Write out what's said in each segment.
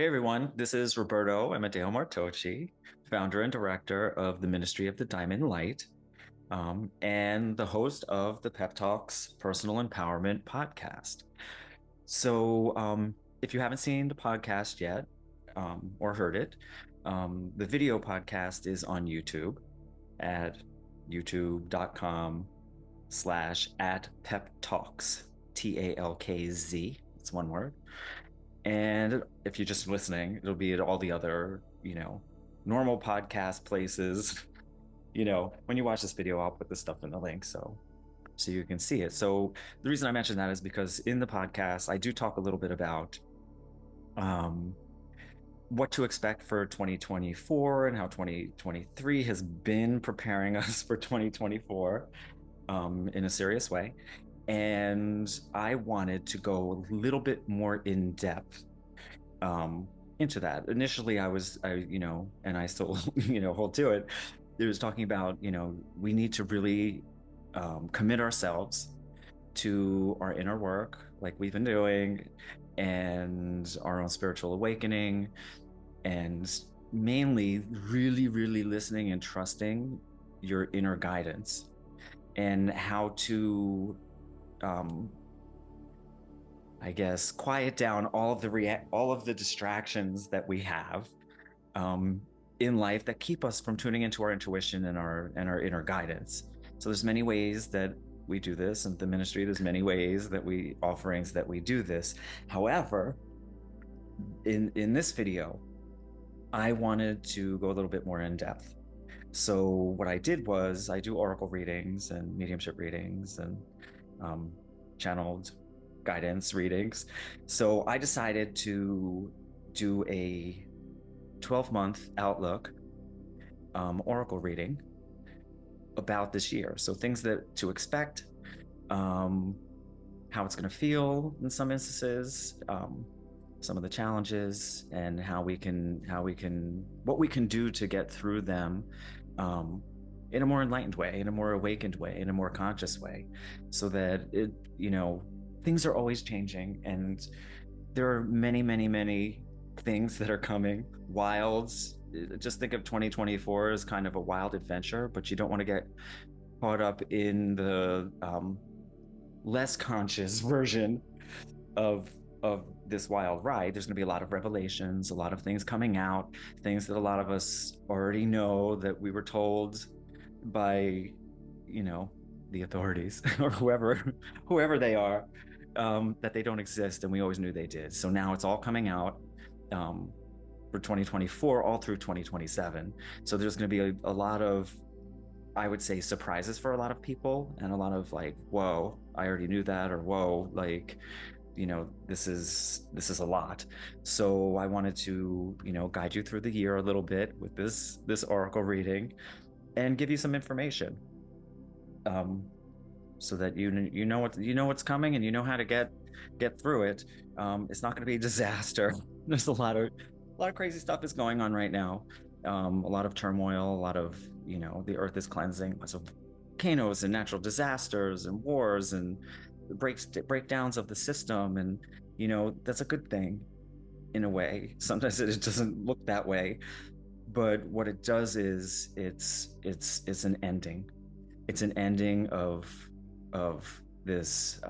Hey everyone, this is Roberto Amadeo Martocci, founder and director of the Ministry of the Diamond Light, and the host of the PEPTALKZ Personal Empowerment Podcast. If you haven't seen the podcast yet or heard it, the video podcast is on YouTube at youtube.com/at PEPTALKZ, TALKZ. It's one word. And if you're just listening, it'll be at all the other, normal podcast places. When you watch this video, I'll put this stuff in the link so you can see it. So the reason I mention that is because in the podcast, I do talk a little bit about um, what to expect for 2024 and how 2023 has been preparing us for 2024 in a serious way. And I wanted to go a little bit more in depth into that. Initially, and I still, hold to it. It was talking about, we need to really commit ourselves to our inner work, like we've been doing, and our own spiritual awakening, and mainly really, really listening and trusting your inner guidance and how to I guess quiet down all of the distractions that we have um, in life that keep us from tuning into our intuition and our inner guidance. So there's many ways that we do this, and the ministry there's many ways that we offerings that we do this. However, in this video, I wanted to go a little bit more in depth. So what I did was I do oracle readings and mediumship readings and um, channeled guidance readings. So I decided to do a 12-month outlook oracle reading about this year. So things that to expect, how it's going to feel in some instances, some of the challenges, and what we can do to get through them in a more enlightened way, in a more awakened way, in a more conscious way, so that things are always changing, and there are many, many, many things that are coming. Wilds. Just think of 2024 as kind of a wild adventure, but you don't want to get caught up in the less conscious version of this wild ride. There's going to be a lot of revelations, a lot of things coming out, things that a lot of us already know that we were told by, the authorities or whoever they are, that they don't exist, and we always knew they did. So now it's all coming out for 2024, all through 2027. So there's going to be a lot of, I would say, surprises for a lot of people, and a lot of like, whoa, I already knew that, or whoa, like, this is a lot. So I wanted to, guide you through the year a little bit with this oracle reading and give you some information, so that you know what's coming, and you know how to get through it. It's not going to be a disaster. There's a lot of crazy stuff is going on right now. A lot of turmoil, a lot of, the earth is cleansing, lots of volcanoes and natural disasters and wars and breakdowns of the system, and that's a good thing in a way. Sometimes it doesn't look that way, but what it does is it's an ending. It's an ending of this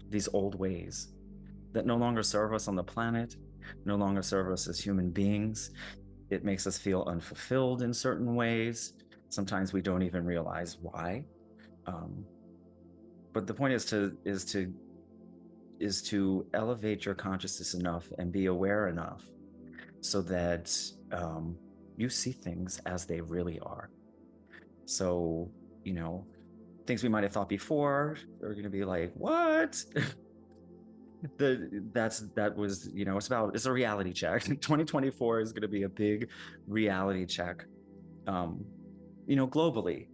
these old ways that no longer serve us on the planet, no longer serve us as human beings. It makes us feel unfulfilled in certain ways. Sometimes we don't even realize why. But the point is to elevate your consciousness enough and be aware enough so that you see things as they really are. So, things we might have thought before are going to be like, what? It's a reality check. 2024 is going to be a big reality check, globally.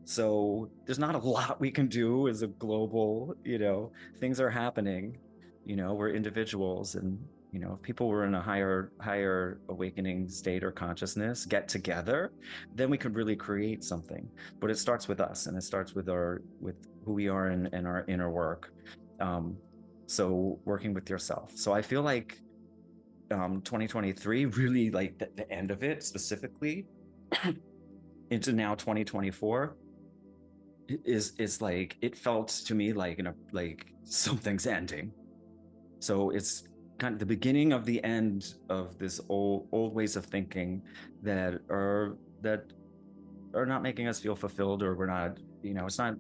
So there's not a lot we can do as a global, things are happening. We're individuals, and if people were in a higher awakening state or consciousness get together, then we could really create something. But it starts with us, and it starts with who we are and our inner work. So working with yourself. So I feel like 2023, really like the end of it specifically, into now 2024, is like, it felt to me like, like something's ending. So it's kind of the beginning of the end of this old ways of thinking that are not making us feel fulfilled, or we're not, it's not,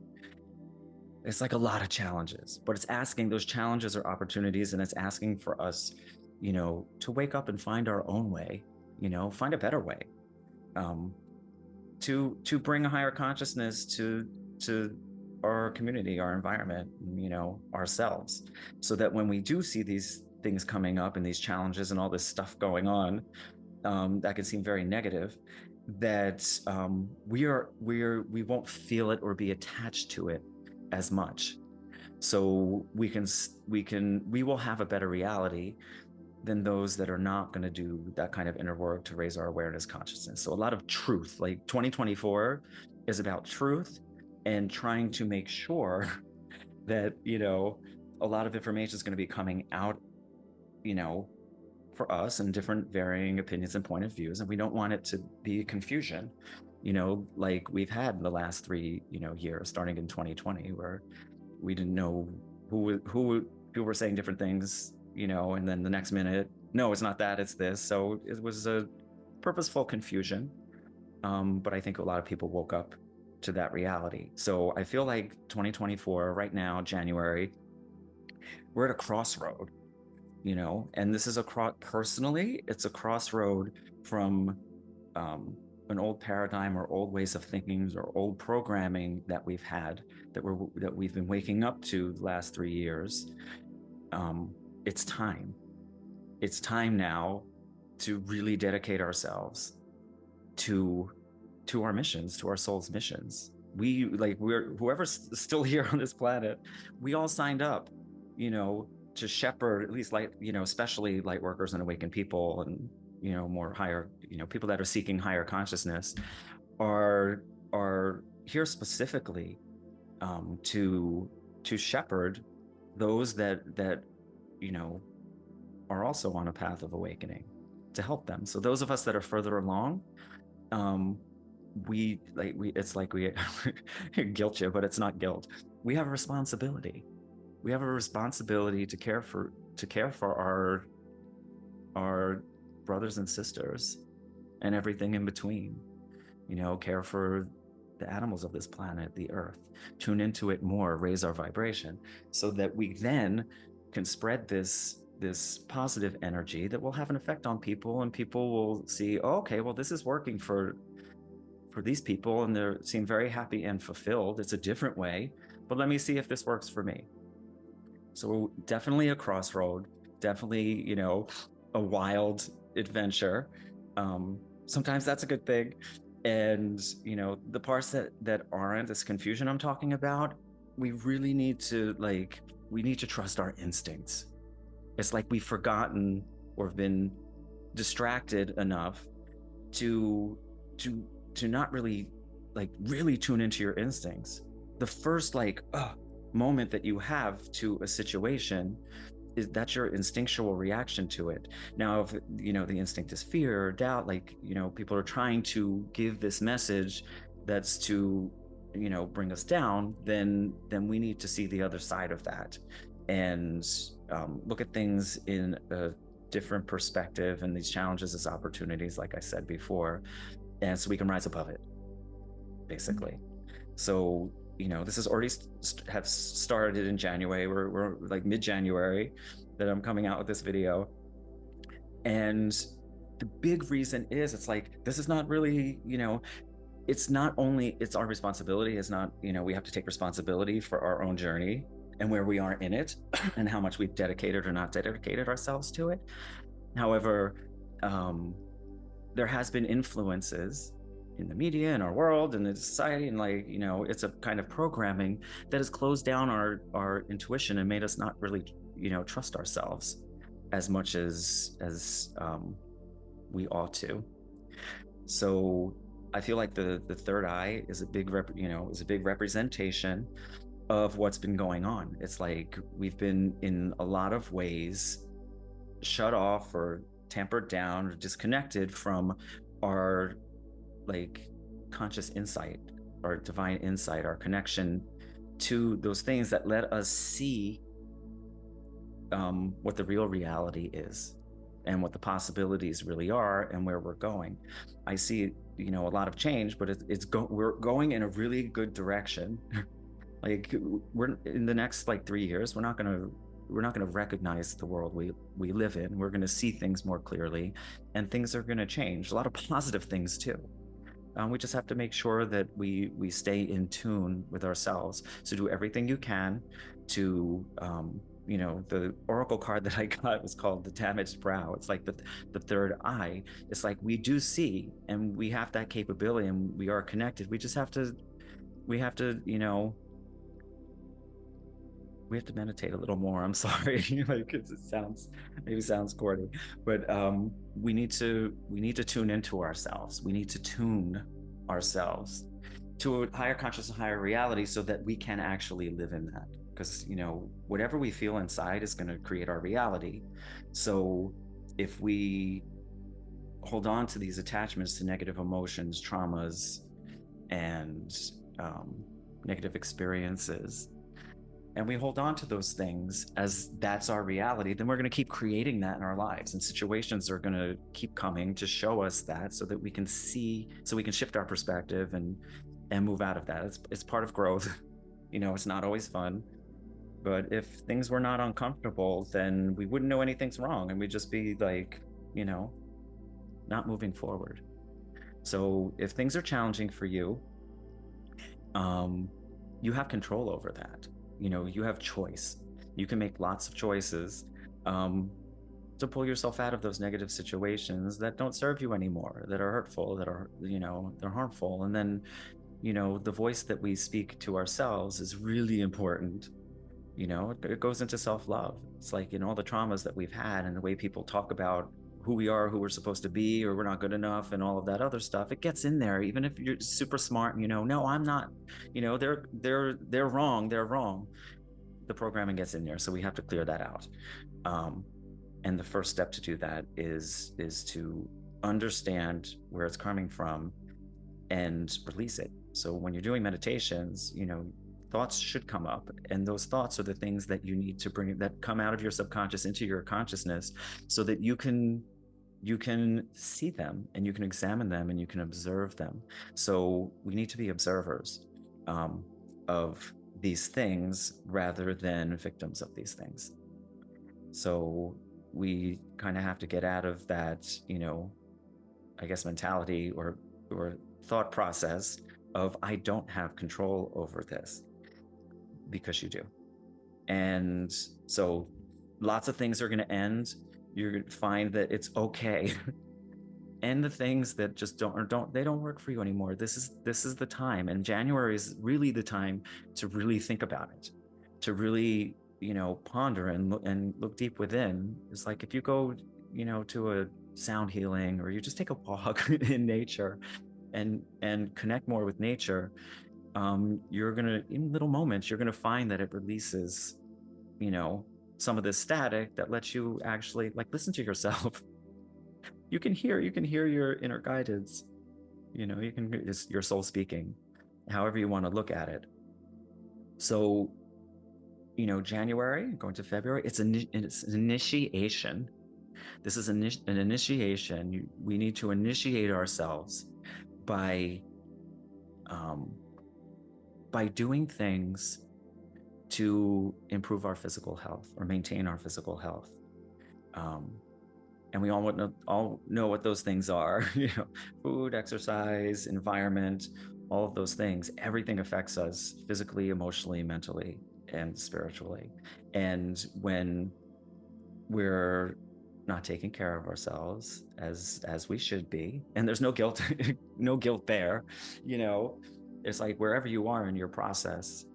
it's like a lot of challenges, but it's asking, those challenges are opportunities, and it's asking for us, to wake up and find our own way, find a better way, um, to bring a higher consciousness to our community, our environment, ourselves, so that when we do see these things coming up and these challenges and all this stuff going on, that can seem very negative, that we won't feel it or be attached to it as much. So we will have a better reality than those that are not going to do that kind of inner work to raise our awareness, consciousness. So a lot of truth, like 2024 is about truth, and trying to make sure that, a lot of information is going to be coming out, for us, and different varying opinions and point of views. And we don't want it to be confusion, like we've had in the last 3 years, starting in 2020, where we didn't know who people were saying different things, and then the next minute, no, it's not that, it's this. So it was a purposeful confusion. But I think a lot of people woke up to that reality. So I feel like 2024, right now, January, we're at a crossroad, and this is personally, it's a crossroad from an old paradigm or old ways of thinking or old programming that we've had, that we've been waking up to the last 3 years. It's time now to really dedicate ourselves to our missions, to our soul's missions. We're whoever's still here on this planet, we all signed up, to shepherd, at least especially light workers and awakened people, and more higher, people that are seeking higher consciousness, are here specifically, to shepherd those that are also on a path of awakening, to help them. So those of us that are further along, it's like we guilt you, but it's not guilt. We have a responsibility. We have a responsibility to care for our brothers and sisters and everything in between. Care for the animals of this planet, the earth, tune into it more, raise our vibration, so that we then can spread this positive energy that will have an effect on people, and people will see, oh, okay, well, this is working for these people, and they seem very happy and fulfilled. It's a different way, but let me see if this works for me. So definitely a crossroad, definitely, a wild adventure. Sometimes that's a good thing. And, the parts that aren't, this confusion I'm talking about, we really need to trust our instincts. It's like we've forgotten or been distracted enough to not really tune into your instincts. The first moment that you have to a situation, that's your instinctual reaction to it. Now, if the instinct is fear or doubt, people are trying to give this message that's to bring us down, then we need to see the other side of that, and look at things in a different perspective, and these challenges as opportunities, like I said before, and so we can rise above it, basically. So this has already have started in January. We're like mid-January that I'm coming out with this video, and the big reason is, it's like, this is not really, it's not only, it's our responsibility. It's not, we have to take responsibility for our own journey and where we are in it, and how much we've dedicated or not dedicated ourselves to it. However, there has been influences in the media, in our world, in the society, and it's a kind of programming that has closed down our intuition and made us not really trust ourselves as much as we ought to. So I feel like the third eye is a big representation of what's been going on. It's like we've been, in a lot of ways, shut off or tampered down or disconnected from our like conscious insight, our divine insight, our connection to those things that let us see what the real reality is and what the possibilities really are and where we're going. I see, a lot of change, but we're going in a really good direction. Like we're in the next like 3 years, we're not gonna recognize the world we live in. We're gonna see things more clearly, and things are gonna change. A lot of positive things too. We just have to make sure that we stay in tune with ourselves. So do everything you can to the oracle card that I got was called the damaged brow. It's like the third eye. It's like we do see, and we have that capability, and we are connected. We have to meditate a little more. I'm sorry, like it sounds corny, but we need to tune into ourselves. We need to tune ourselves to a higher consciousness, a higher reality, so that we can actually live in that. Because whatever we feel inside is going to create our reality. So if we hold on to these attachments to negative emotions, traumas, and negative experiences, and we hold on to those things as that's our reality, then we're going to keep creating that in our lives, and situations are going to keep coming to show us that, so that we can see, so we can shift our perspective and move out of that. It's part of growth. It's not always fun, but if things were not uncomfortable, then we wouldn't know anything's wrong, and we'd just be like, not moving forward. So if things are challenging for you, you have control over that. You have choice. You can make lots of choices to pull yourself out of those negative situations that don't serve you anymore, that are hurtful, that are, they're harmful. And then, the voice that we speak to ourselves is really important. It goes into self-love. It's like in all the traumas that we've had and the way people talk about who we are, who we're supposed to be, or we're not good enough, and all of that other stuff, it gets in there. Even if you're super smart, no, I'm not, they're wrong, the programming gets in there. So we have to clear that out. And the first step to do that is to understand where it's coming from and release it. So when you're doing meditations, thoughts should come up, and those thoughts are the things that you need to bring, that come out of your subconscious into your consciousness, so that you can see them, and you can examine them, and you can observe them. So we need to be observers of these things rather than victims of these things. So we kind of have to get out of that, I guess, mentality or thought process of I don't have control over this, because you do. And so lots of things are going to end. You're going to find that it's okay. And the things that just don't work for you anymore. This is the time. And January is really the time to really think about it, to really, ponder and look deep within. It's like if you go, to a sound healing, or you just take a walk in nature and connect more with nature, you're gonna, in little moments, you're gonna find that it releases, some of this static that lets you actually like listen to yourself. You can hear your inner guidance. It's your soul speaking, however you want to look at it. So, January going to February, it's an initiation. This is an initiation. We need to initiate ourselves by doing things to improve our physical health or maintain our physical health. And we all know what those things are. Food, exercise, environment, all of those things. Everything affects us physically, emotionally, mentally, and spiritually. And when we're not taking care of ourselves as we should be, and there's no guilt, no guilt there, it's like wherever you are in your process,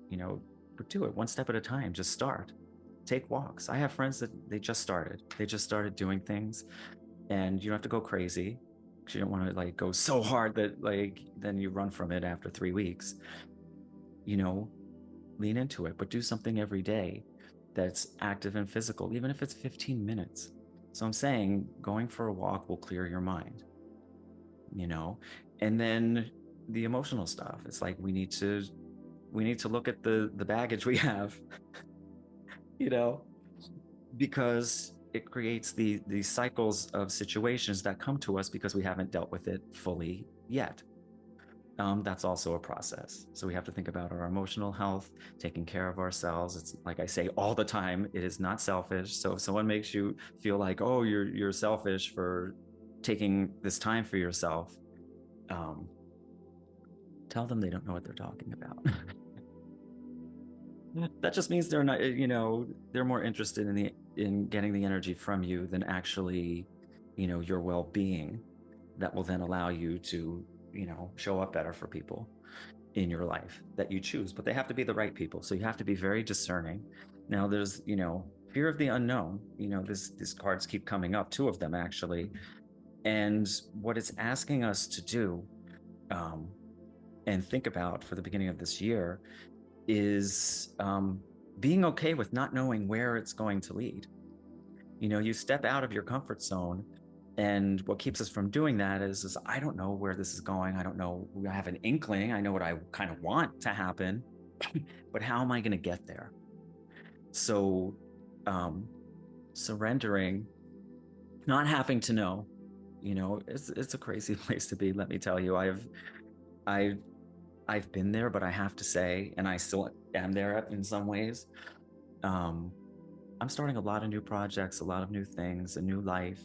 do it one step at a time. Just start. Take walks. I have friends that they just started doing things, and you don't have to go crazy, because you don't want to like go so hard that like then you run from it after 3 weeks. Lean into it, but do something every day that's active and physical, even if it's 15 minutes. So I'm saying going for a walk will clear your mind, you know? And then the emotional stuff. It's like we need to look at the baggage we have, you know, because it creates these cycles of situations that come to us because we haven't dealt with it fully yet. That's also a process. So we have to think about our emotional health, taking care of ourselves. It's like I say all the time, it is not selfish. So if someone makes you feel like, oh, you're selfish for taking this time for yourself, um, tell them they don't know what they're talking about. That just means they're not, they're more interested in getting the energy from you than actually, your well-being that will then allow you to, show up better for people in your life that you choose, but they have to be the right people. So you have to be very discerning. Now there's, fear of the unknown. These cards keep coming up, two of them actually. And what it's asking us to do, um, and think about for the beginning of this year is being okay with not knowing where it's going to lead. You step out of your comfort zone, and what keeps us from doing that is I don't know where this is going. I don't know. I have an inkling. I know what I kind of want to happen, but how am I going to get there? So, surrendering, not having to know, it's a crazy place to be. Let me tell you, I've I've been there, but I have to say, and I still am there in some ways. Um, I'm starting a lot of new projects, a lot of new things, a new life.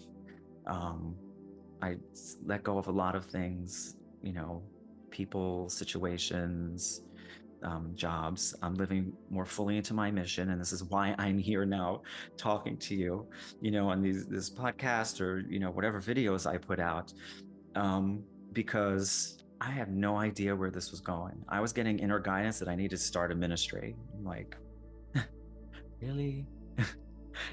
Um, I let go of a lot of things, people, situations, jobs. I'm living more fully into my mission, and this is why I'm here now, talking to you, on this podcast or whatever videos I put out, because I have no idea where this was going. I was getting inner guidance that I needed to start a ministry. I'm like, really?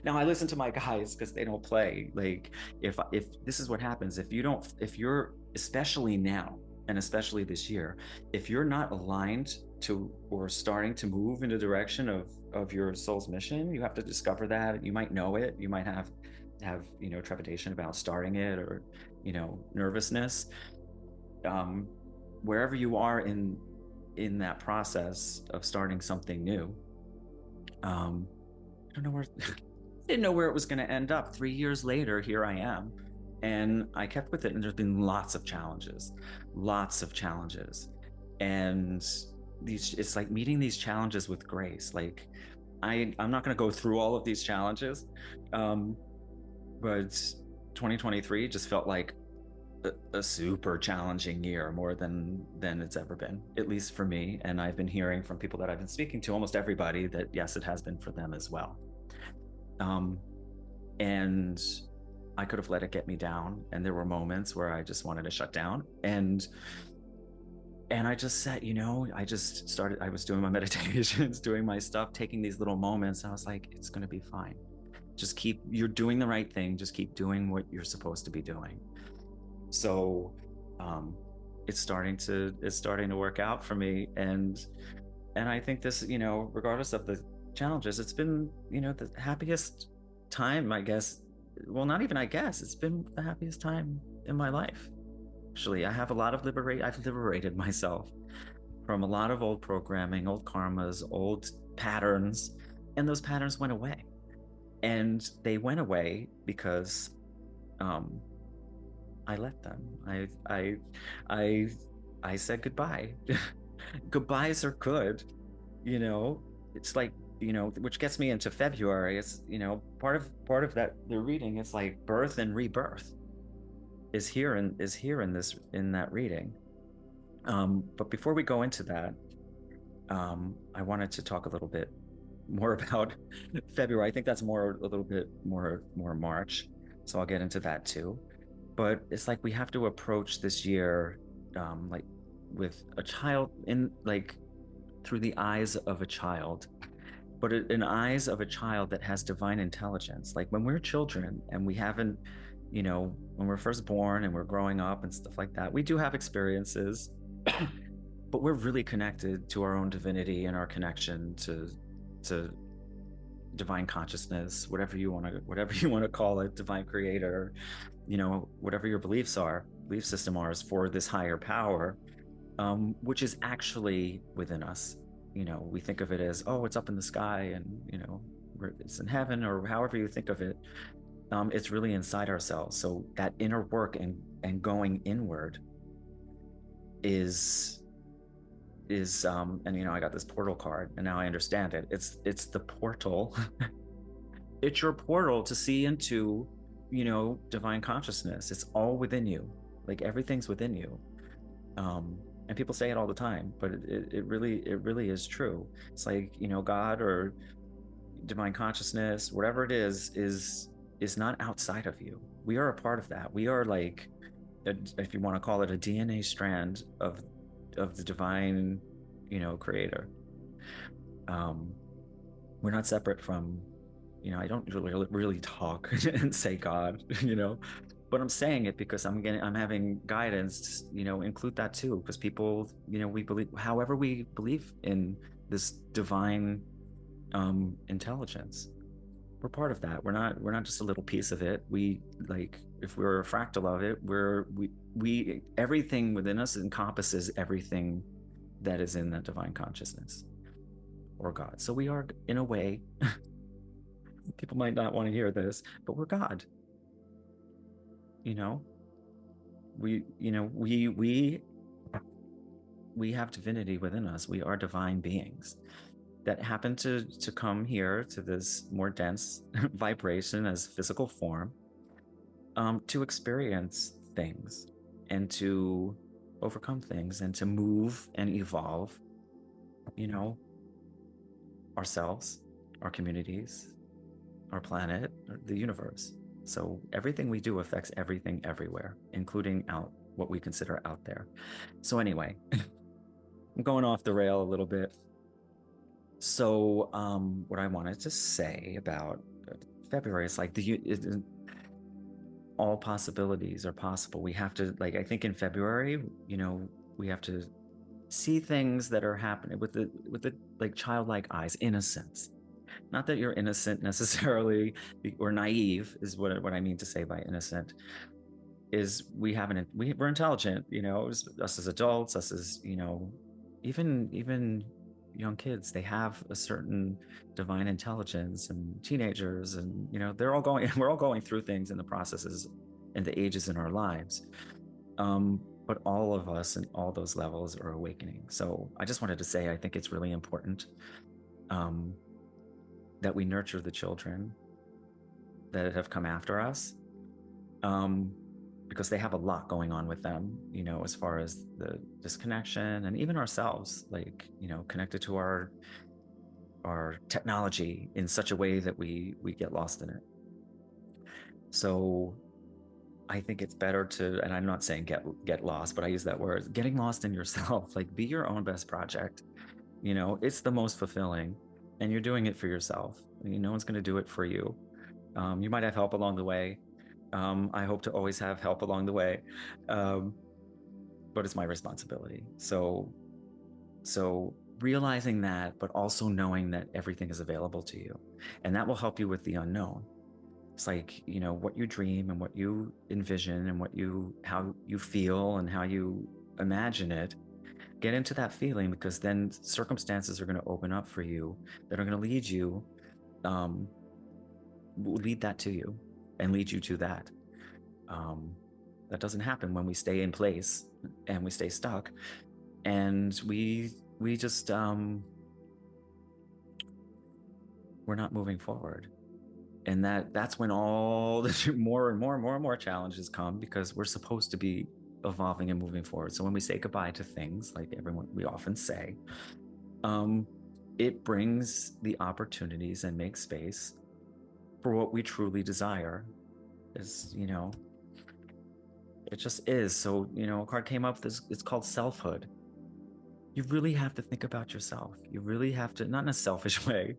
Now I listen to my guys because they don't play. Like, if this is what happens, if you're, especially now and especially this year, if you're not aligned to or starting to move in the direction of your soul's mission, you have to discover that. You might know it. You might have trepidation about starting it, or nervousness. Um, Wherever you are in that process of starting something new, I don't know where didn't know where it was going to end up. 3 years later, here I am, and I kept with it. And there's been lots of challenges, and it's like meeting these challenges with grace. Like, I'm not going to go through all of these challenges, but 2023 just felt like a super challenging year, more than it's ever been, at least for me. And I've been hearing from people that I've been speaking to, almost everybody, that yes, it has been for them as well. And I could have let it get me down, and there were moments where I just wanted to shut down, and I just said, I was doing my meditations, doing my stuff, taking these little moments, and I was like, it's going to be fine. You're doing the right thing. Just keep doing what you're supposed to be doing. So it's starting to work out for me, and I think this, regardless of the challenges, it's been, the happiest time, I guess. Well, not even I guess, it's been the happiest time in my life. Actually, I've liberated myself from a lot of old programming, old karmas, old patterns, and those patterns went away. And they went away because I let them. I said goodbye. Goodbyes are good, It's like, which gets me into February. It's, part of that the reading. It's like birth and rebirth is here in that reading. But before we go into that, I wanted to talk a little bit more about February. I think that's a little bit more March. So I'll get into that too. But it's like we have to approach this year, like with a child, through the eyes of a child, but in eyes of a child that has divine intelligence. Like when we're children and we haven't, when we're first born and we're growing up and stuff like that, we do have experiences, but we're really connected to our own divinity and our connection to divine consciousness, whatever you want to call it, divine creator, whatever your belief system are, is for this higher power, which is actually within us. We think of it as, oh, it's up in the sky, and it's in heaven, or however you think of it. It's really inside ourselves. So that inner work and going inward is and I got this portal card, and now I understand it. It's the portal. It's your portal to see into divine consciousness. It's all within you. Like, everything's within you. And people say it all the time, but it really is true. It's like, God or divine consciousness, whatever it is not outside of you. We are a part of that. We are like, if you want to call it, a DNA strand of the divine creator. We're not separate from, I don't really talk and say God, but I'm saying it because I'm having guidance, include that too, because people, we believe, however we believe in this divine intelligence, we're part of that. We're not just a little piece of it. We, like, if we're a fractal of it, we everything within us encompasses everything that is in that divine consciousness or God. So we are, in a way, people might not want to hear this, but we're God. We have divinity within us. We are divine beings that happen to come here to this more dense vibration as physical form, to experience things and to overcome things and to move and evolve, ourselves, our communities, our planet, the universe. So everything we do affects everything everywhere, including what we consider out there. So anyway, I'm going off the rail a little bit. So what I wanted to say about February is like, all possibilities are possible. We have to, like, I think in February, we have to see things that are happening with the like childlike eyes, innocence. Not that you're innocent necessarily, or naive is what I mean to say by innocent. Is we're intelligent, us as adults, us as, even young kids, they have a certain divine intelligence, and teenagers, and we're all going through things in the processes and the ages in our lives. But all of us in all those levels are awakening. So I just wanted to say, I think it's really important that we nurture the children that have come after us, because they have a lot going on with them, as far as the disconnection, and even ourselves, like, connected to our technology in such a way that we get lost in it. So I think it's better to, and I'm not saying get lost, but I use that word, getting lost in yourself. Like, be your own best project. It's the most fulfilling, and you're doing it for yourself. No one's going to do it for you. You might have help along the way. I hope to always have help along the way, but it's my responsibility. So realizing that, but also knowing that everything is available to you, and that will help you with the unknown. It's like, what you dream and what you envision and how you feel and how you imagine it. Get into that feeling, because then circumstances are going to open up for you that are going to lead that to you and lead you to that. That doesn't happen when we stay in place and we stay stuck, and we just we're not moving forward. And that's when all the more and more challenges come, because we're supposed to be evolving and moving forward. So when we say goodbye to things, like we often say, it brings the opportunities and makes space for what we truly desire. It just is. So, a card came up, it's called selfhood. You really have to think about yourself. You really have to, not in a selfish way.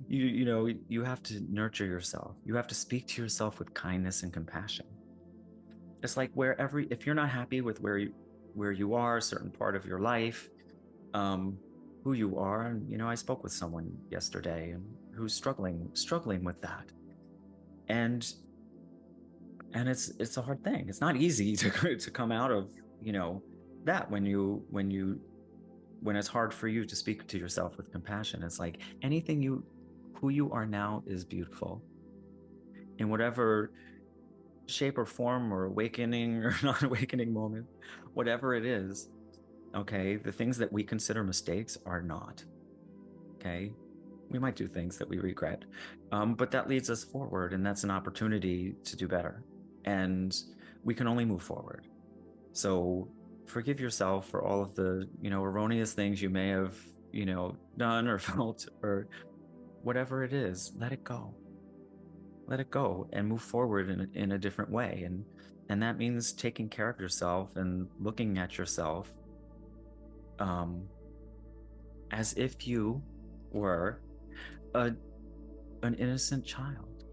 You have to nurture yourself. You have to speak to yourself with kindness and compassion. It's like, if you're not happy with where you are, a certain part of your life, who you are, and I spoke with someone yesterday, and who's struggling with that. And it's a hard thing. It's not easy to come out of, that when it's hard for you to speak to yourself with compassion. It's like who you are now is beautiful in whatever shape or form or awakening or non awakening moment, whatever it is. Okay. The things that we consider mistakes are not. Okay. We might do things that we regret, but that leads us forward, and that's an opportunity to do better. And we can only move forward. So forgive yourself for all of the, erroneous things you may have, done or felt or whatever it is. Let it go. Let it go and move forward in a different way. And that means taking care of yourself and looking at yourself as if you were an innocent child,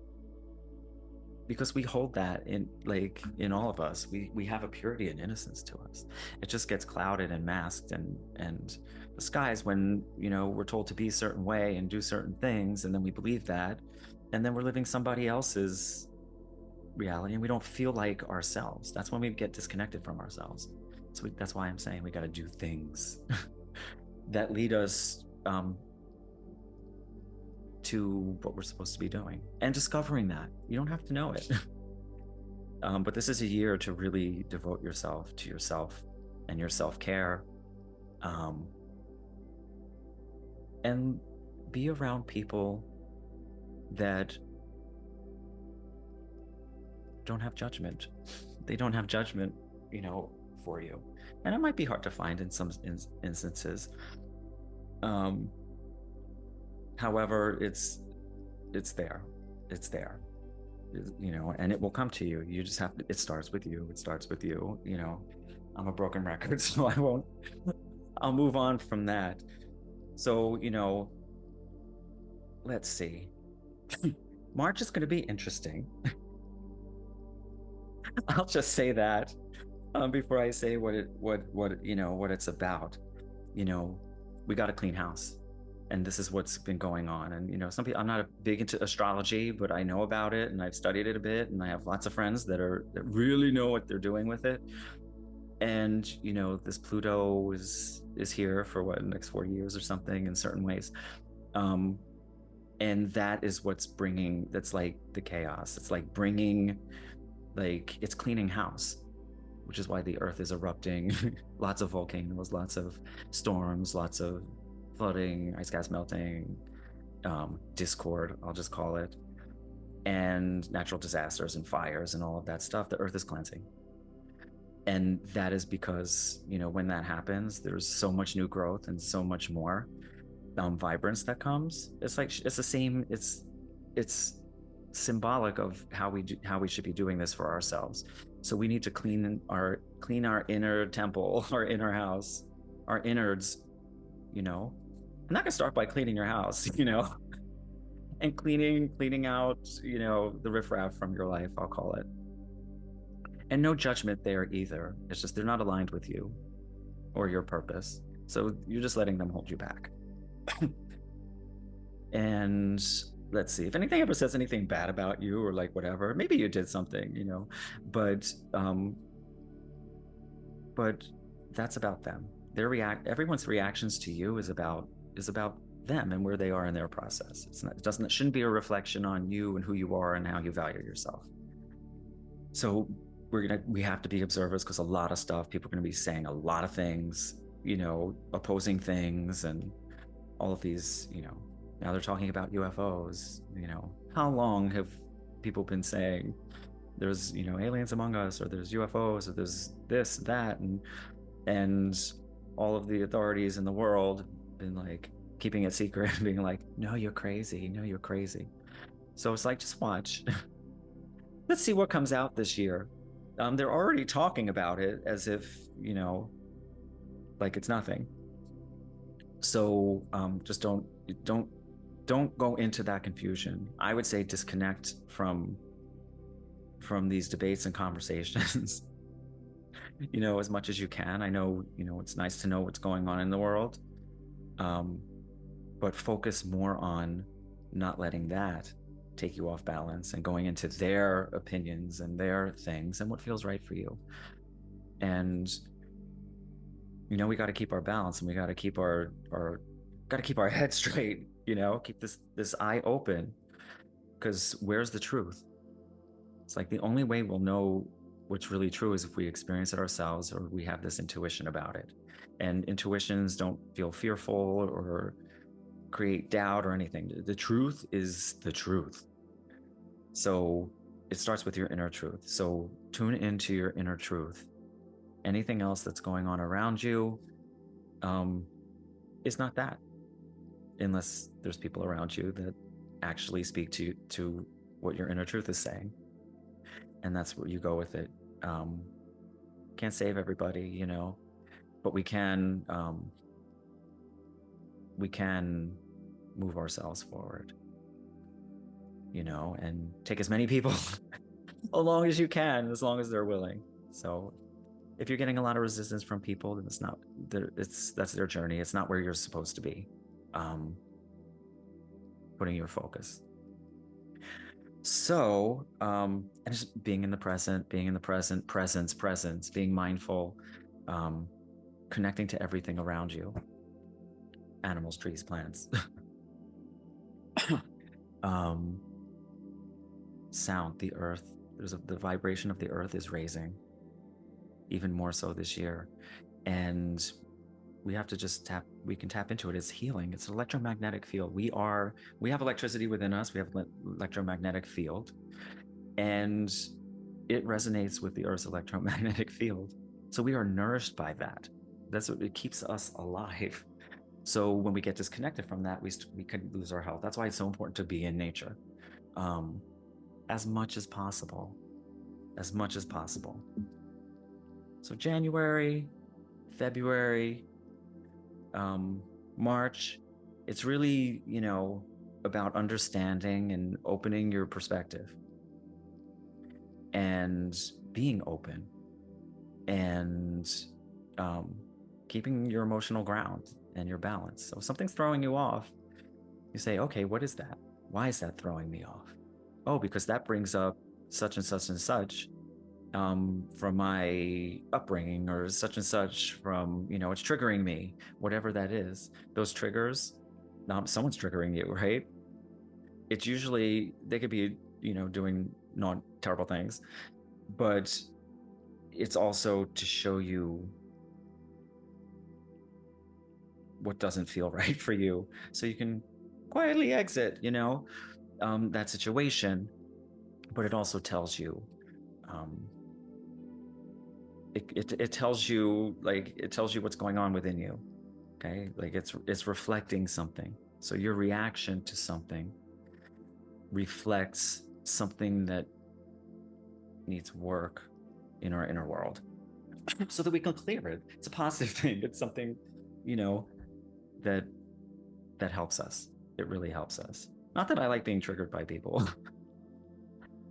because we hold that in all of us. We have a purity and innocence to us. It just gets clouded and masked and disguised when we're told to be a certain way and do certain things, and then we believe that, and then we're living somebody else's reality, and we don't feel like ourselves. That's when we get disconnected from ourselves. So that's why I'm saying we got to do things that lead us to what we're supposed to be doing, and discovering that you don't have to know it. But this is a year to really devote yourself to yourself and your self-care, and be around people that don't have judgment. They don't have judgment, for you. And it might be hard to find in some instances. However, it's there. It's there. And it will come to you. You just have to, it starts with you. It starts with you. I'm a broken record, so I'll move on from that. So, let's see. March is going to be interesting. I'll just say that before I say what it's about. We got a clean house, and this is what's been going on. And some people, I'm not big into astrology, but I know about it, and I've studied it a bit, and I have lots of friends that really know what they're doing with it. And this Pluto is here for the next 40 years or something in certain ways. And that is that's like the chaos. It's like it's cleaning house, which is why the earth is erupting. Lots of volcanoes, lots of storms, lots of flooding, ice caps melting, discord, I'll just call it, and natural disasters and fires and all of that stuff. The earth is cleansing. And that is because, when that happens, there's so much new growth and so much more vibrance that comes. It's like, it's the same, it's symbolic of how we should be doing this for ourselves. So we need to clean our inner temple, our inner house, our innards. I'm not gonna start by cleaning your house, and cleaning out, the riffraff from your life, I'll call it. And no judgment there either. It's just they're not aligned with you or your purpose. So you're just letting them hold you back. And let's see, if anything ever says anything bad about you or like whatever, maybe you did something, but that's about them. Everyone's reactions to you is about them and where they are in their process. It shouldn't be a reflection on you and who you are and how you value yourself. So we have to be observers, because a lot of stuff, people are going to be saying a lot of things, opposing things, and all of these, now they're talking about UFOs. How long have people been saying there's, aliens among us, or there's UFOs, or there's this, that, and all of the authorities in the world been like keeping it secret, being like, no, you're crazy. No, you're crazy. So it's like, just watch. Let's see what comes out this year. They're already talking about it as if, like it's nothing. So just don't go into that confusion. I would say disconnect from these debates and conversations, as much as you can. I know, it's nice to know what's going on in the world, but focus more on not letting that take you off balance and going into their opinions and their things and what feels right for you. And we got to keep our balance, and we got to keep our head straight, keep this eye open, because where's the truth? It's like the only way we'll know what's really true is if we experience it ourselves, or we have this intuition about it. And intuitions don't feel fearful or create doubt or anything. The truth is the truth. So it starts with your inner truth. So tune into your inner truth. Anything else that's going on around you is not that, unless there's people around you that actually speak to what your inner truth is saying. And that's where you go with it. Can't save everybody, but we can move ourselves forward, and take as many people along as you can, as long as they're willing. So if you're getting a lot of resistance from people, then that's their journey. It's not where you're supposed to be putting your focus. So and just being in the present, presence, being mindful, connecting to everything around you, animals, trees, plants. Sound, the earth. The vibration of the earth is raising, even more so this year. And we have to we can tap into it. It's healing. It's an electromagnetic field. We have electricity within us. We have an electromagnetic field, and it resonates with the earth's electromagnetic field. So we are nourished by that. That's what it keeps us alive. So when we get disconnected from that, we could lose our health. That's why it's so important to be in nature, as much as possible. So January, February, March, it's really, about understanding and opening your perspective and being open and keeping your emotional ground and your balance. So if something's throwing you off, you say, okay, what is that? Why is that throwing me off? Oh, because that brings up such and such and such from my upbringing, or such and such from, it's triggering me, whatever that is. Those triggers, someone's triggering you, right? It's usually, they could be, doing not terrible things, but it's also to show you what doesn't feel right for you, so you can quietly exit, that situation. But it also tells you, it tells you what's going on within you. Okay, like it's reflecting something. So your reaction to something reflects something that needs work in our inner world, so that we can clear it. It's a positive thing. It's something, that helps us. It really helps us. Not that I like being triggered by people,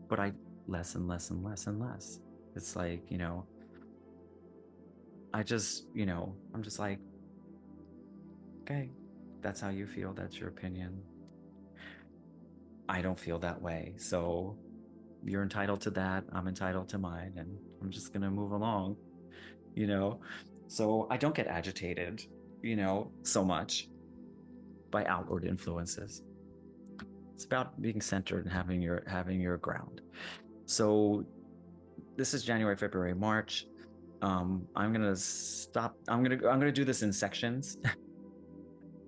but I less and less and less and less. It's like, I just, I'm just like, okay, that's how you feel. That's your opinion. I don't feel that way. So you're entitled to that. I'm entitled to mine. And I'm just going to move along, So I don't get agitated, so much by outward influences. It's about being centered and having your ground. So this is January, February, March. I'm gonna stop. I'm gonna do this in sections,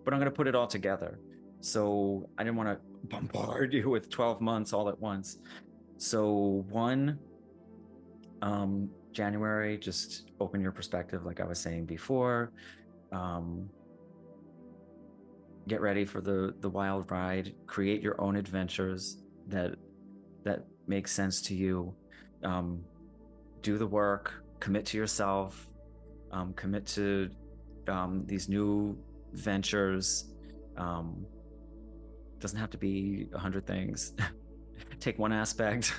but I'm gonna put it all together. So I didn't want to bombard you with 12 months all at once. So January, just open your perspective, like I was saying before. Get ready for the wild ride. Create your own adventures that make sense to you. Do the work. Commit to yourself. Commit to these new ventures. Doesn't have to be 100 things. Take one aspect,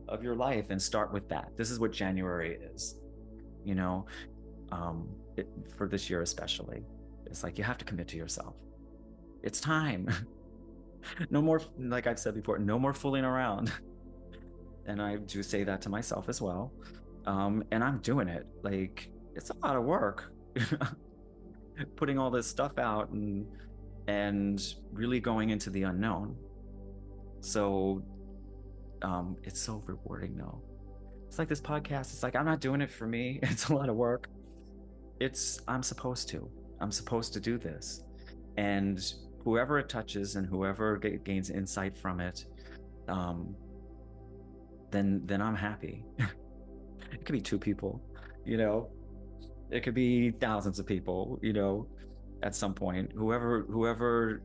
of your life and start with that. This is what January is, for this year especially. It's like you have to commit to yourself. It's time. No more, like I've said before, no more fooling around. And I do say that to myself as well. And I'm doing it. Like, it's a lot of work putting all this stuff out and really going into the unknown. So it's so rewarding though. It's like this podcast. It's like I'm not doing it for me. It's a lot of work. I'm supposed to. I'm supposed to do this. And whoever it touches and whoever gains insight from it, um, then I'm happy. It could be two people, you know. It could be thousands of people, you know, at some point. Whoever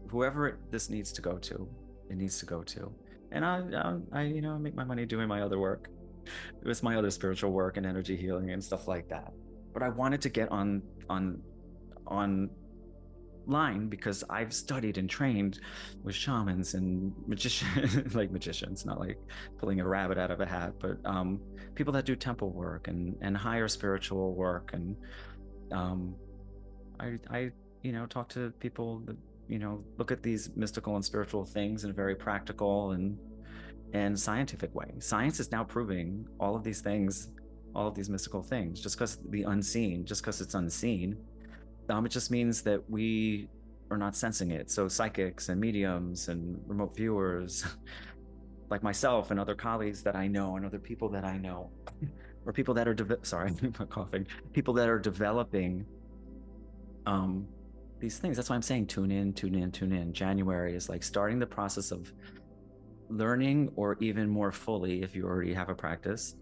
this needs to go to, it needs to go to. And I make my money doing my other work. It was my other spiritual work and energy healing and stuff like that. But I wanted to get on line because I've studied and trained with shamans and magicians, like magicians, not like pulling a rabbit out of a hat, but people that do temple work and higher spiritual work. And um, I talk to people that look at these mystical and spiritual things in a very practical and scientific way. Science is now proving all of these things, all of these mystical things. Just because it's unseen, it just means that we are not sensing it. So psychics and mediums and remote viewers, like myself and other colleagues that I know and other people that I know, or people that are sorry, I'm coughing. People that are developing these things. That's why I'm saying tune in, tune in, tune in. January is like starting the process of learning, or even more fully, if you already have a practice,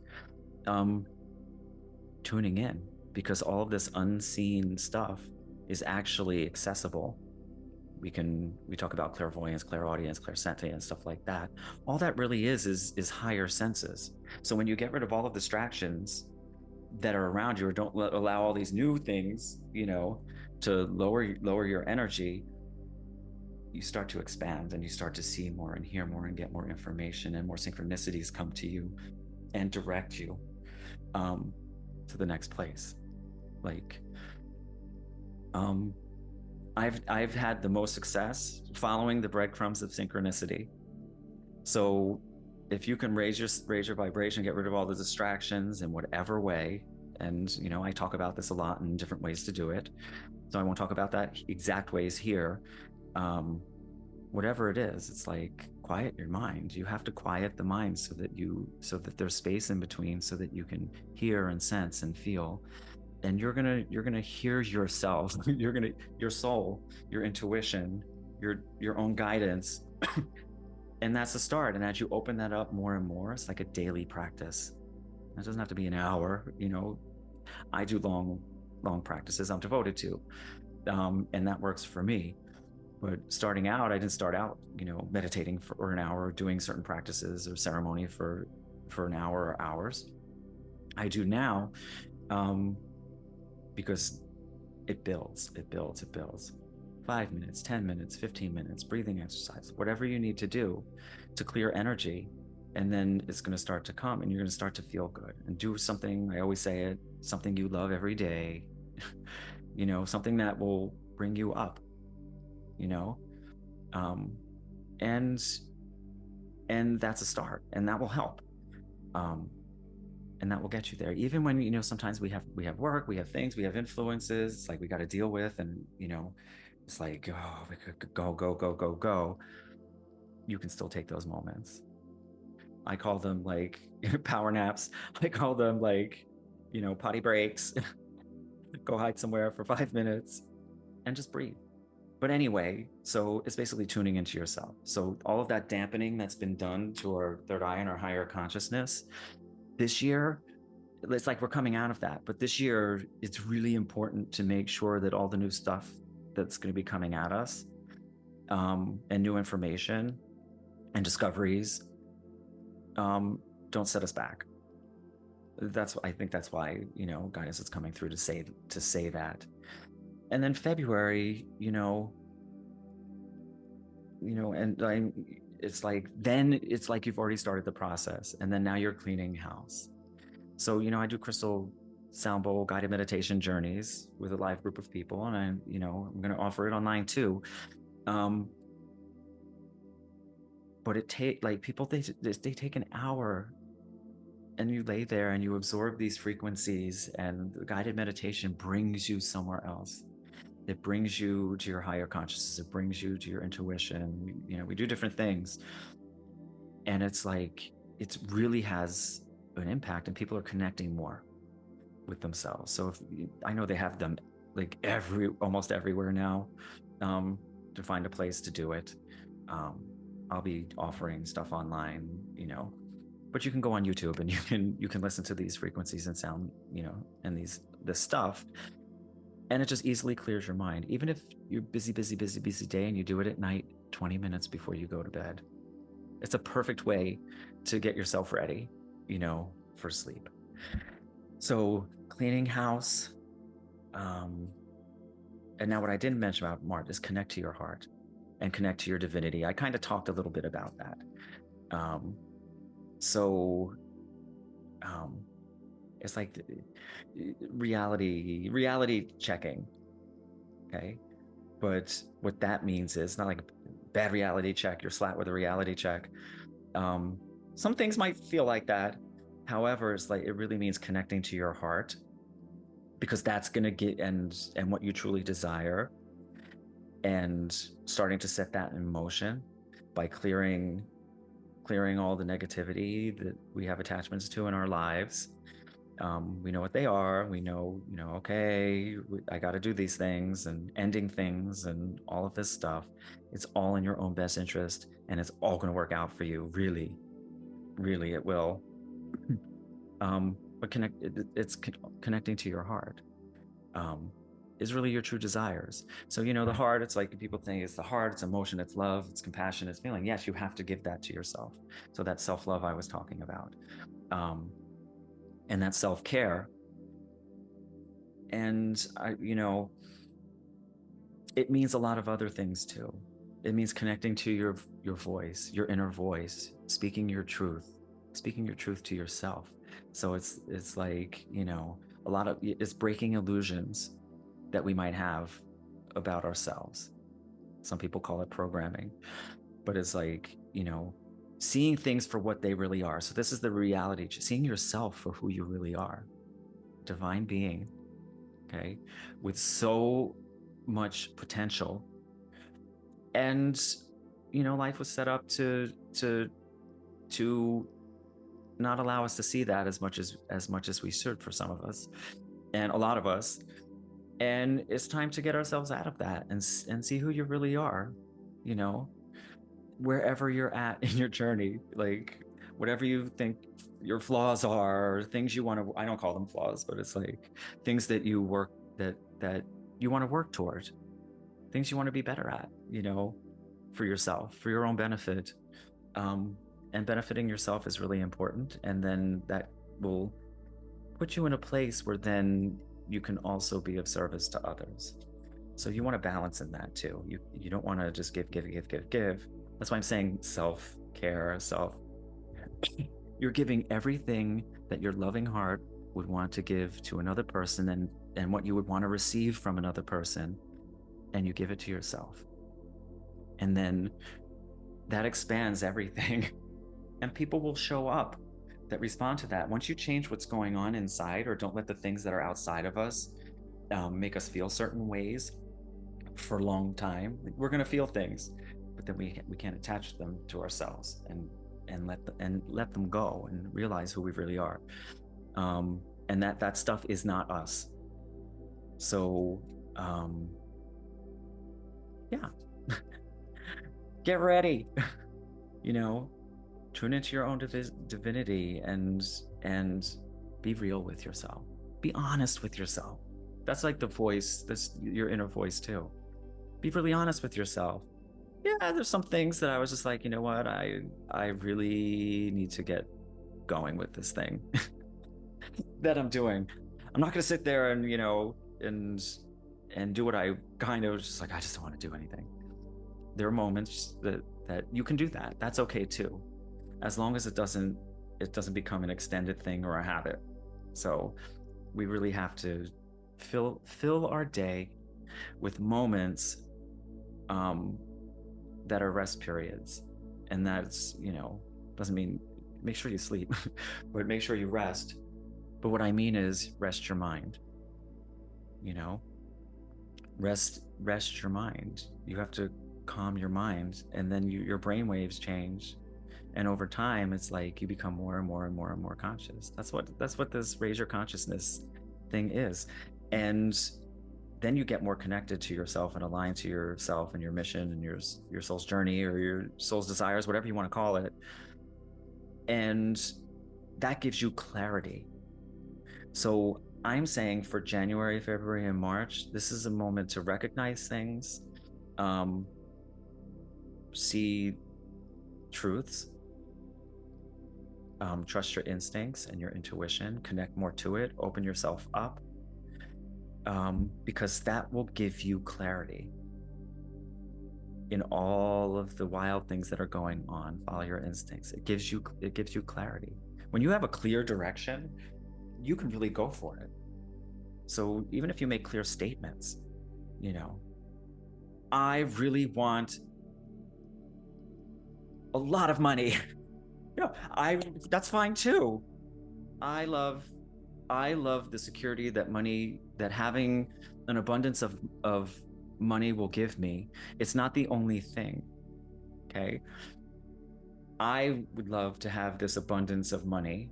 tuning in, because all of this unseen stuff is actually accessible. We talk about clairvoyance, clairaudience, clairsentience, stuff like that. All that really is higher senses. So when you get rid of all of the distractions that are around you, or don't allow all these new things, to lower your energy, you start to expand and you start to see more and hear more and get more information, and more synchronicities come to you and direct you to the next place. Like, I've had the most success following the breadcrumbs of synchronicity. So if you can raise your vibration, get rid of all the distractions in whatever way, and I talk about this a lot in different ways to do it, so I won't talk about that exact ways here. Whatever it is, it's like, quiet your mind. You have to quiet the mind so that there's space in between, so that you can hear and sense and feel. And you're gonna hear yourself. Your soul, your intuition, your own guidance. And that's the start. And as you open that up more and more, it's like a daily practice. It doesn't have to be an hour. I do long practices I'm devoted to, and that works for me. But starting out, I didn't start out meditating for an hour, or doing certain practices or ceremony for an hour or hours. I do now, because it builds. 5 minutes, 10 minutes, 15 minutes, breathing exercise, whatever you need to do to clear energy. And then it's going to start to come, and you're going to start to feel good, and do something. I always say it, something you love every day, something that will bring you up, and that's a start, and that will help. And that will get you there, even when sometimes we have work, we have things, we have influences, it's like we got to deal with, and it's like, oh, we could go. You can still take those moments. I call them like power naps. I call them like potty breaks. Go hide somewhere for 5 minutes and just breathe. But anyway, so it's basically tuning into yourself. So all of that dampening that's been done to our third eye and our higher consciousness this year, it's like we're coming out of that. But this year, it's really important to make sure that all the new stuff that's going to be coming at us, and new information and discoveries, don't set us back. I think that's why guidance is coming through to say that. And then February, and it's like you've already started the process, and then now you're cleaning house. So I do crystal sound bowl guided meditation journeys with a live group of people, and I'm going to offer it online too. but it take like people they take an hour, and you lay there and you absorb these frequencies, and the guided meditation brings you somewhere else. It brings you to your higher consciousness. It brings you to your intuition. We do different things, and it's like it really has an impact, and people are connecting more with themselves. So if I know they have them like almost everywhere now, um, to find a place to do it. Um, I'll be offering stuff online, but you can go on YouTube and you can listen to these frequencies and sound, and this stuff, and it just easily clears your mind. Even if you're busy, busy, busy, busy day, and you do it at night, 20 minutes before you go to bed, it's a perfect way to get yourself ready, for sleep. So cleaning house, and now what I didn't mention about Mart is connect to your heart and connect to your divinity. I kind of talked a little bit about that. Um, so it's like reality checking. Okay. But what that means is not like a bad reality check, you're slapped with a reality check. Um, some things might feel like that. However, it's like it really means connecting to your heart, because that's going to get and what you truly desire, and starting to set that in motion by clearing all the negativity that we have attachments to in our lives. We know what they are. We know, okay, I got to do these things, and ending things and all of this stuff. It's all in your own best interest, and it's all going to work out for you. Really, really, it will. But it's connecting to your heart. Is really your true desires. So, the heart, it's like people think it's the heart, it's emotion, it's love, it's compassion, it's feeling. Yes, you have to give that to yourself. So that self-love I was talking about. And that self-care. And it means a lot of other things too. It means connecting to your voice, your inner voice, speaking your truth to yourself. So it's like, a lot of it's breaking illusions that we might have about ourselves. Some people call it programming, but it's like, seeing things for what they really are. So this is the reality, seeing yourself for who you really are. Divine being, okay, with so much potential. And life was set up to not allow us to see that as much as we should, for some of us, and a lot of us. And it's time to get ourselves out of that and see who you really are, wherever you're at in your journey, like whatever you think your flaws are, or things you want to, I don't call them flaws, but it's like things that you work that you want to work toward, things you want to be better at, for yourself, for your own benefit. And benefiting yourself is really important. And then that will put you in a place where then you can also be of service to others. So you want to balance in that too. You don't want to just give. That's why I'm saying self-care, you're giving everything that your loving heart would want to give to another person, and what you would want to receive from another person, and you give it to yourself. And then that expands everything. And people will show up that respond to that. Once you change what's going on inside, or don't let the things that are outside of us make us feel certain ways for a long time, we're going to feel things, but then we can't attach them to ourselves and let them go and realize who we really are. And that stuff is not us. So yeah, get ready. Tune into your own divinity and be real with yourself. Be honest with yourself. That's like the voice, that's your inner voice too. Be really honest with yourself. Yeah, there's some things that I was just like, you know what, I really need to get going with this thing that I'm doing. I'm not going to sit there and and do what I kind of just like, I just don't want to do anything. There are moments that you can do that. That's okay too, as long as it doesn't become an extended thing or a habit. So we really have to fill our day with moments that are rest periods, And that's, doesn't mean make sure you sleep, but make sure you rest. But what I mean is rest your mind, you know, rest your mind. You have to calm your mind, and then your brain waves change. And over time, it's like you become more and more and more and more conscious. That's what this raise your consciousness thing is. And then you get more connected to yourself and aligned to yourself and your mission and your soul's journey or your soul's desires, whatever you want to call it. And that gives you clarity. So I'm saying for January, February, and March, this is a moment to recognize things, see truths, trust your instincts and your intuition, connect more to it, open yourself up, because that will give you clarity in all of the wild things that are going on. Follow your instincts. It gives you clarity. When you have a clear direction, you can really go for it. So even if you make clear statements, I really want a lot of money. That's fine too. I love the security that having an abundance of money will give me. It's not the only thing. Okay. I would love to have this abundance of money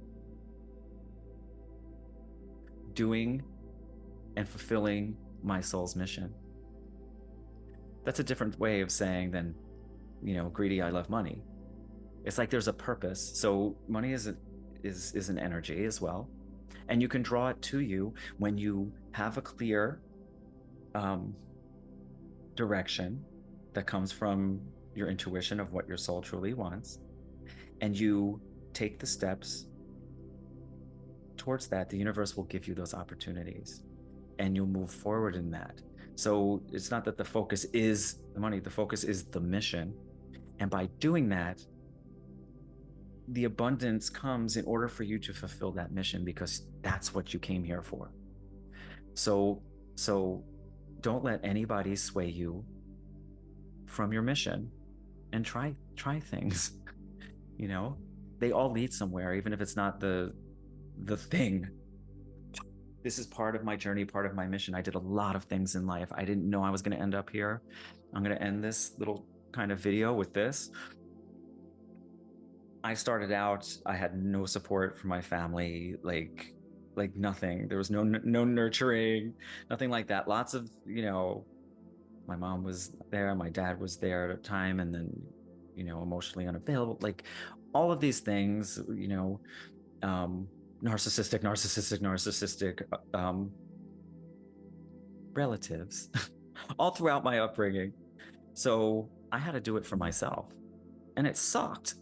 doing and fulfilling my soul's mission. That's a different way of saying than, greedy, I love money. It's like there's a purpose. So money is an energy as well. And you can draw it to you when you have a clear direction that comes from your intuition of what your soul truly wants. And you take the steps towards that. The universe will give you those opportunities and you'll move forward in that. So it's not that the focus is the money, the focus is the mission. And by doing that, the abundance comes in order for you to fulfill that mission, because that's what you came here for. So don't let anybody sway you from your mission, and try things. They all lead somewhere, even if it's not the thing. This is part of my journey, part of my mission. I did a lot of things in life. I didn't know I was going to end up here. I'm going to end this little kind of video with this. I started out, I had no support from my family, like nothing. There was no nurturing, nothing like that. Lots of, my mom was there, my dad was there at a time, and then, emotionally unavailable, like all of these things, narcissistic relatives all throughout my upbringing. So I had to do it for myself, and it sucked.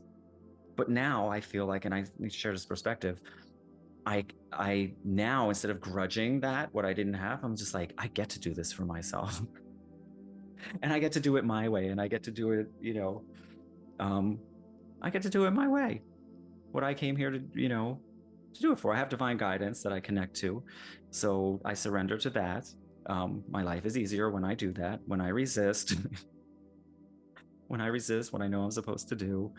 But now I feel like, and I share this perspective, I now, instead of grudging that, what I didn't have, I'm just like, I get to do this for myself. And I get to do it my way, and I get to do it, I get to do it my way. What I came here to do it for. I have divine guidance that I connect to. So I surrender to that. My life is easier when I do that, when I resist, when I know I'm supposed to do.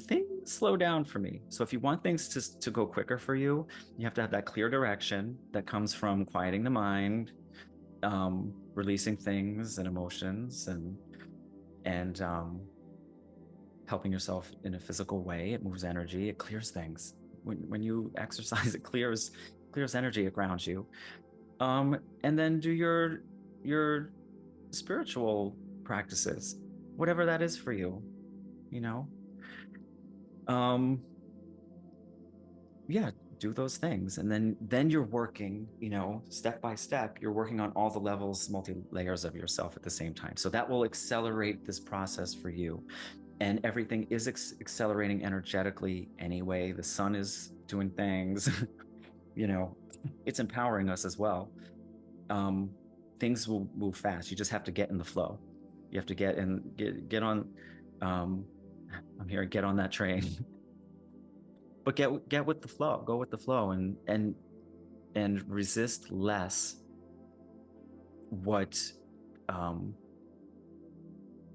Things slow down for me. So if you want things to go quicker for you, you have to have that clear direction that comes from quieting the mind, releasing things and emotions, and helping yourself in a physical way. It moves energy, it clears things. When you exercise, it clears energy, it grounds you. And then do your spiritual practices, whatever that is for you, yeah, do those things. And then you're working, step by step, you're working on all the levels, multi-layers of yourself at the same time. So that will accelerate this process for you. And everything is accelerating energetically anyway. The sun is doing things, it's empowering us as well. Things will move fast. You just have to get in the flow. You have to get on, I'm here, get on that train. But get with the flow, go with the flow, and resist less what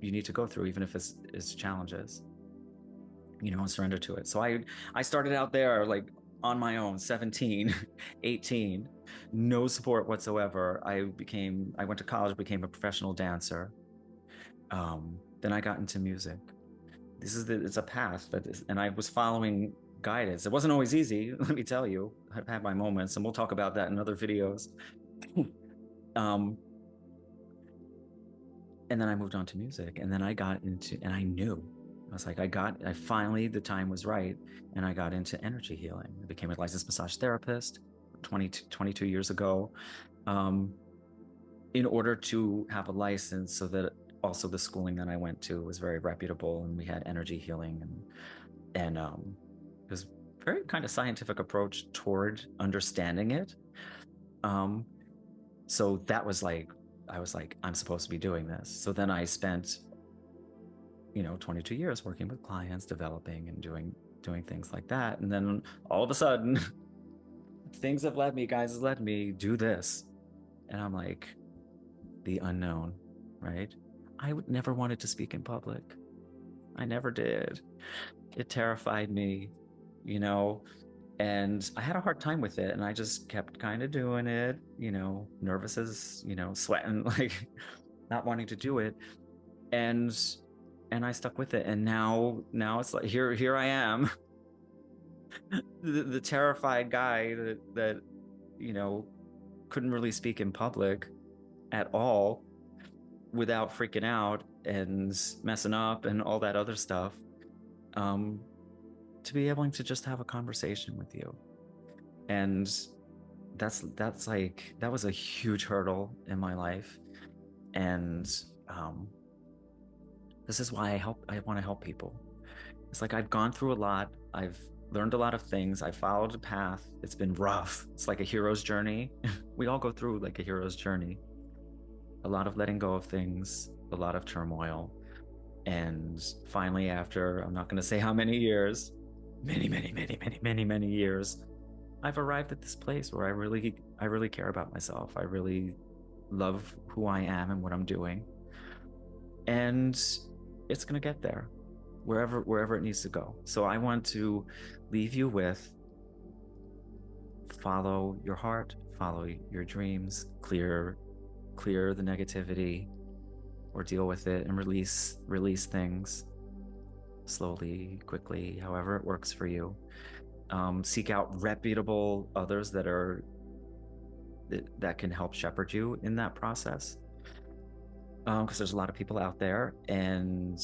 you need to go through, even if it's challenges. and surrender to it. So I started out there like on my own, 17, 18, no support whatsoever. I went to college, became a professional dancer. Then I got into music. It's a path and I was following guidance. It wasn't always easy, let me tell you. I've had my moments, and we'll talk about that in other videos. um, and then I moved on to music, and then and I knew. I was like, I finally, the time was right, and I got into energy healing. I became a licensed massage therapist 22 years ago, um, in order to have a license, so that also the schooling that I went to was very reputable, and we had energy healing, and it was very kind of scientific approach toward understanding it. Um, so that was like, I was like, I'm supposed to be doing this. So then I spent 22 years working with clients, developing and doing things like that. And then all of a sudden, things have led me, guys, has led me do this. And I'm like, the unknown, right? I would never wanted to speak in public. I never did. It terrified me, you know, and I had a hard time with it. And I just kept kind of doing it, nervous as, sweating, like not wanting to do it. And I stuck with it. And now it's like, here I am, the terrified guy that couldn't really speak in public at all without freaking out and messing up and all that other stuff, to be able to just have a conversation with you. And that's like, that was a huge hurdle in my life. And this is why I want to help people. It's like, I've gone through a lot. I've learned a lot of things. I followed a path. It's been rough. It's like a hero's journey. We all go through like a hero's journey. A lot of letting go of things, a lot of turmoil. And finally, after, I'm not going to say how many years, many years, I've arrived at this place where I really care about myself. I really love who I am and what I'm doing. And it's going to get there, wherever it needs to go. So I want to leave you with: follow your heart, follow your dreams, clear the negativity, or deal with it and release things slowly, quickly, however it works for you. Seek out reputable others that can help shepherd you in that process, because there's a lot of people out there, and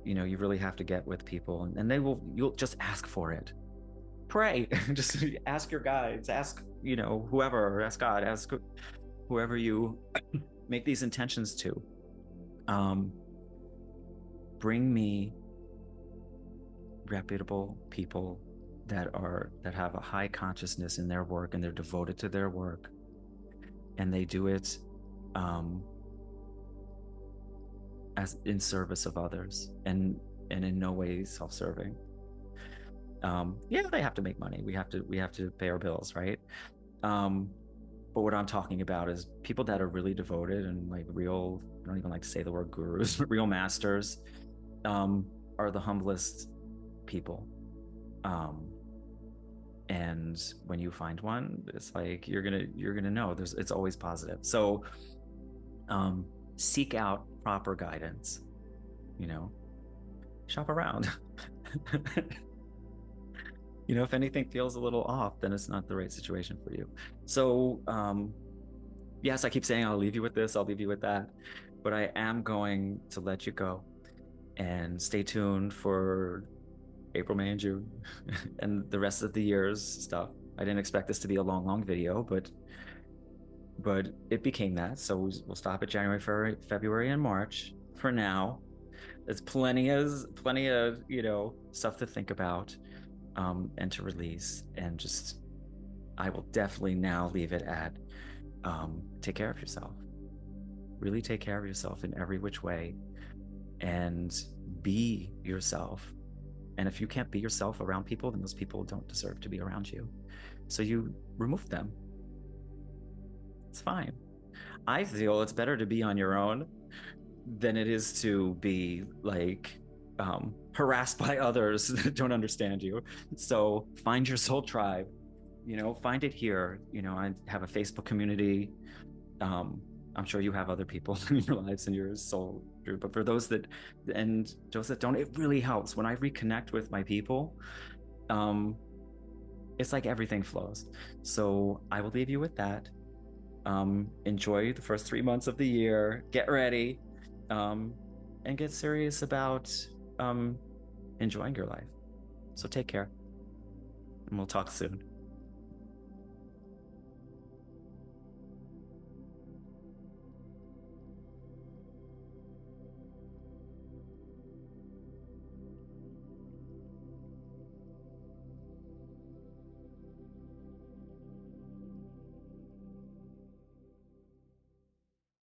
you really have to get with people, and you'll just ask for it. Pray. Just ask your guides, ask whoever, ask God, ask whoever you make these intentions to. Bring me reputable people that have a high consciousness in their work, and they're devoted to their work, and they do it as in service of others, and in no way self-serving. Yeah, they have to make money. We have to pay our bills, right? But what I'm talking about is people that are really devoted and like real, I don't even like to say the word gurus, but real masters, are the humblest people. And when you find one, it's like, you're gonna know it's always positive. So seek out proper guidance, shop around. If anything feels a little off, then it's not the right situation for you. So yes, I keep saying I'll leave you with this, I'll leave you with that, but I am going to let you go, and stay tuned for April, May, and June and the rest of the year's stuff. I didn't expect this to be a long video, but it became that. So we'll stop at January, February, and March for now. There's plenty of stuff to think about, and to release, and just, I will definitely now leave it at, take care of yourself. Really take care of yourself in every which way, and be yourself. And if you can't be yourself around people, then those people don't deserve to be around you. So you remove them. It's fine. I feel it's better to be on your own than it is to be like harassed by others that don't understand you. So find your soul tribe, find it here. I have a Facebook community. um, I'm sure you have other people in your lives and your soul group, but for those that don't, it really helps when I reconnect with my people. um, it's like everything flows. So I will leave you with that. Enjoy the first 3 months of the year, get ready, um, and get serious about um, enjoying your life. So take care, and we'll talk soon.